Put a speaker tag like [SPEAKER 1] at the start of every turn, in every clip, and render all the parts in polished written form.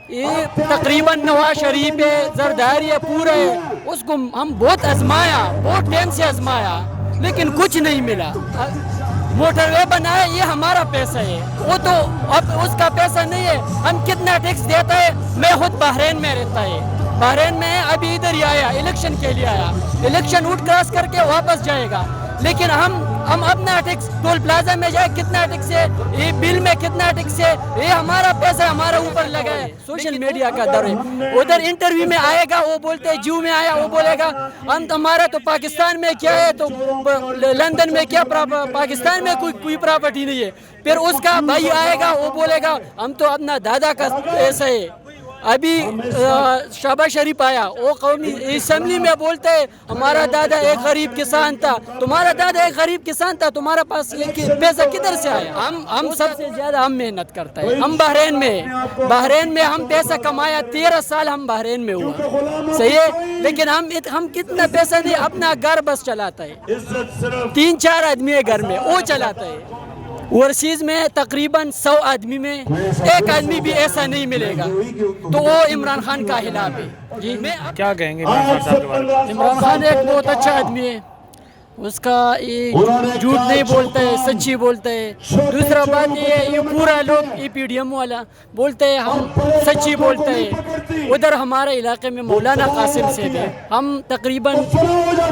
[SPEAKER 1] یہ تقریباً نواز شریف ہے، زرداری ہے، پورا ہے، اس کو ہم بہت آزمایا، بہت ٹائم سے آزمایا، لیکن کچھ نہیں ملا۔ موٹر وے بنایا، یہ ہمارا پیسہ ہے، وہ تو اب اس کا پیسہ نہیں ہے۔ ہم کتنا ٹیکس دیتا ہے، میں خود بحرین میں رہتا ہے، بحرین میں ہے، ابھی ادھر ہی آیا، الیکشن کے لیے آیا، الیکشن روٹ کراس کر کے واپس جائے گا، لیکن ہم اپنا ٹیکس ٹول پلازا میں جائے کتنا ٹیکس ہے، یہ بل میں کتنا ٹیکس ہے، یہ ہمارا پیسہ ہمارا اوپر لگا ہے۔ سوشل میڈیا کا دور ہے، ادھر انٹرویو میں آئے گا، وہ بولتے ہیں جیو میں آیا، وہ بولے گا ہم ہمارا تو پاکستان میں کیا ہے، تو لندن میں کیا، پاکستان میں کوئی پراپرٹی نہیں ہے۔ پھر اس کا بھائی آئے گا، وہ بولے گا ہم تو اپنا دادا کا پیسہ ہے۔ ابھی شہباز شریف آیا، وہ قومی اسمبلی میں بولتے ہیں ہمارا دادا ایک غریب کسان تھا، تمہارا دادا ایک غریب کسان تھا، تمہارا پاس یہ پیسہ کدھر سے آیا؟ ہم سب سے زیادہ ہم محنت کرتے ہیں، ہم بحرین میں ہم پیسہ کمایا، 13 سال ہم بحرین میں ہوا، صحیح ہے، لیکن ہم کتنا پیسہ نہیں، اپنا گھر بس چلاتا ہے، 3-4 آدمی ہے گھر میں، وہ چلاتا ہے۔ اوورسیز میں تقریباً 100 آدمی میں ایک آدمی بھی ایسا نہیں ملے گا، تو وہ عمران خان کا خلاف ہے۔ جی
[SPEAKER 2] کیا کہیں گے عمران خان صاحب کے بارے میں؟
[SPEAKER 1] عمران خان ایک بہت اچھا آدمی ہے، اس کا یہ جھوٹ نہیں بولتا ہے، سچی بولتا ہے۔ دوسرا بات یہ ہے، یہ پورا لوگ ای پی ڈی ایم والا بولتے ہیں ہم سچی بولتے ہیں۔ ادھر ہمارے علاقے میں مولانا قاسم سے بھی ہم تقریباً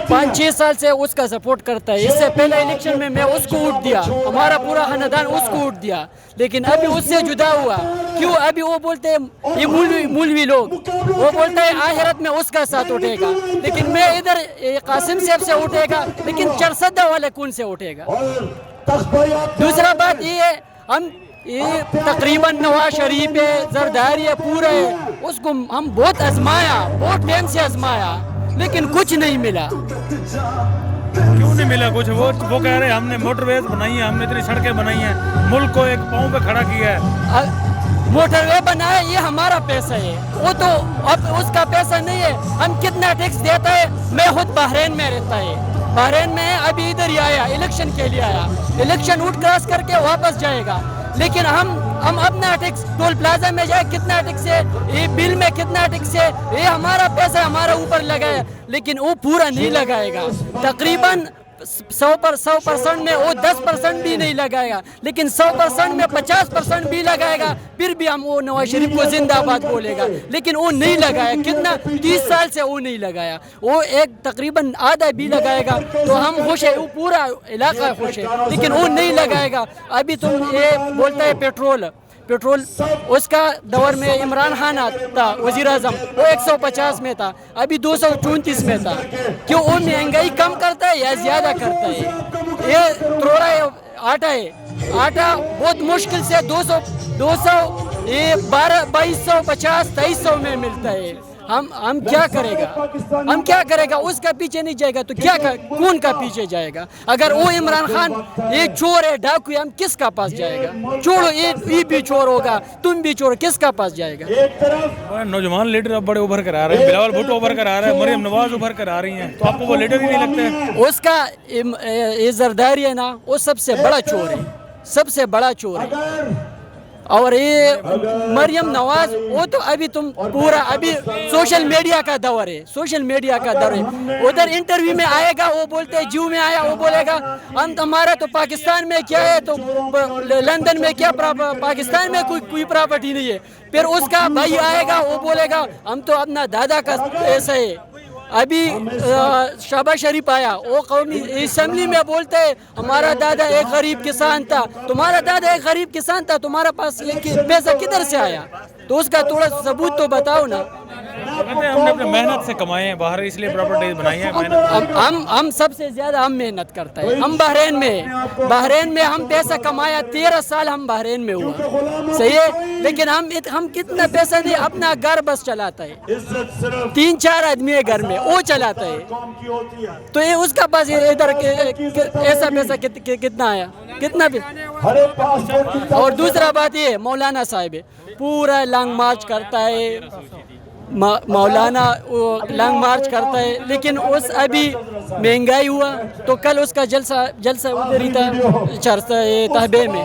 [SPEAKER 1] 5-6 سال سے اس کا سپورٹ کرتا ہے۔ اس سے پہلے الیکشن میں اس کو ووٹ دیا، ہمارا پورا خاندان اس کو ووٹ دیا، لیکن ابھی اس سے جدا ہوا۔ کیوں؟ ابھی وہ بولتے ہیں یہ مولوی لوگ، وہ بولتا ہے آخرت میں اس کا ساتھ اٹھے گا، لیکن میں ادھر قاسم صاحب سے اٹھے گا، لیکن چرسدہ والے کون سے اٹھے گا؟ دوسرا بات یہ ہے، ہم یہ تقریباً نواز شریف ہے، زرداری ہے، پورا ہے، اس کو ہم بہت آزمایا، بہت ٹائم سے آزمایا، لیکن کچھ نہیں ملا۔
[SPEAKER 2] کیوں نہیں ملا کچھ؟ وہ کہہ رہے ہیں ہم نے موٹر ویز بنائی ہیں، ہم نے اتنی سڑکیں بنائی ہیں، ملک کو ایک پاؤں پہ کھڑا کیا ہے۔
[SPEAKER 1] موٹر وے بنایا، یہ ہمارا پیسہ ہے، وہ تو اب اس کا پیسہ نہیں ہے۔ ہم کتنا ٹیکس دیتا ہے، میں خود بحرین میں رہتا ہے، بحرین میں ہے، ابھی ادھر ہی آیا، الیکشن کے لیے آیا، الیکشن روٹ کراس کر کے واپس جائے گا، لیکن ہم اپنا ٹیکس ٹول پلازا میں جائے کتنا ٹیکس ہے، یہ بل میں کتنا ٹیکس ہے، یہ ہمارا پیسہ ہمارا اوپر لگا ہے، لیکن وہ پورا نہیں لگائے گا۔ تقریباً 100% میں وہ 10% بھی نہیں لگائے گا، لیکن 100% میں 50% بھی لگائے گا، پھر بھی ہم وہ نواز شریف کو زندہ آباد بولے گا، لیکن وہ نہیں لگایا۔ کتنا 30 سال سے وہ نہیں لگایا، وہ ایک تقریباً آدھا بھی لگائے گا تو ہم خوش ہے، وہ پورا علاقہ خوش ہے، لیکن وہ نہیں لگائے گا۔ ابھی تم یہ بولتا ہے پیٹرول، اس کا دور میں عمران خان تھا وزیر اعظم، وہ 150 میں تھا، ابھی 234 میں تھا۔ کیوں؟ وہ مہنگائی کم کرتا ہے یا زیادہ کرتا ہے؟ یہ تھوڑا آٹا ہے، آٹا بہت مشکل سے 200 یہ 2250 2300 میں ملتا ہے۔ ہم کیا کرے گا؟ اس کا پیچھے نہیں جائے گا تو کون کا پیچھے جائے گا؟ اگر وہ عمران خان ایک چور ہے، ڈاکو ہے، ہم کس کا پاس جائے گا؟ چھوڑو، یہ بھی چور ہوگا، تم بھی چور، کس کا پاس جائے گا؟
[SPEAKER 2] نوجوان لیڈر اب بڑے ابھر کر آ رہے ہیں، بلاول بھٹو ابھر کر آ رہے ہیں، مریم نواز ابھر کر آ رہی ہیں، تو آپ کو وہ لیڈر ہی نہیں لگتے؟
[SPEAKER 1] اس کا یہ زرداری ہے نا، وہ سب سے بڑا چور ہے، سب سے بڑا چور ہے۔ اور یہ مریم نواز، وہ تو ابھی تم پورا ابھی سوشل میڈیا کا دور ہے، سوشل میڈیا کا دور ہے۔ ادھر انٹرویو میں آئے گا، وہ بولتے ہیں جیو میں آیا، وہ بولے گا ہم ہمارا تو پاکستان میں کیا ہے، تو لندن میں کیا، پاکستان میں کوئی پراپرٹی نہیں ہے۔ پھر اس کا بھائی آئے گا، وہ بولے گا ہم تو اپنا دادا کا پیسہ ہے۔ ابھی شہباز شریف آیا، وہ قومی اسمبلی میں بولتے ہیں ہمارا دادا ایک غریب کسان تھا، تمہارا دادا ایک غریب کسان تھا، تمہارا پاس یہ پیسہ کدھر سے آیا؟ تو اس کا تھوڑا ثبوت تو بتاؤ نا۔
[SPEAKER 2] ہم نے اپنے محنت سے کمائے ہیں باہر، اس لیے پراپرٹی بنائی ہے۔
[SPEAKER 1] ہم سب سے زیادہ ہم محنت کرتے ہیں، ہم بحرین میں ہم پیسہ کمایا، 13 سال ہم بحرین میں ہوا، صحیح ہے، لیکن ہم کتنا پیسہ نہیں، اپنا گھر بس چلاتا ہے، 3-4 آدمی ہے گھر میں، وہ چلاتا ہے، تو یہ اس کا پاس ادھر ایسا پیسہ کتنا آیا، کتنا بھی۔ اور دوسرا بات یہ مولانا صاحب ہے، پورا لانگ مارچ کرتا ہے، مولانا لانگ مارچ کرتا ہے، لیکن اس ابھی مہنگائی ہوا تو کل اس کا جلسہ ادھر ہی تھا تہبے میں،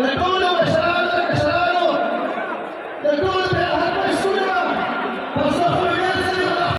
[SPEAKER 3] تكون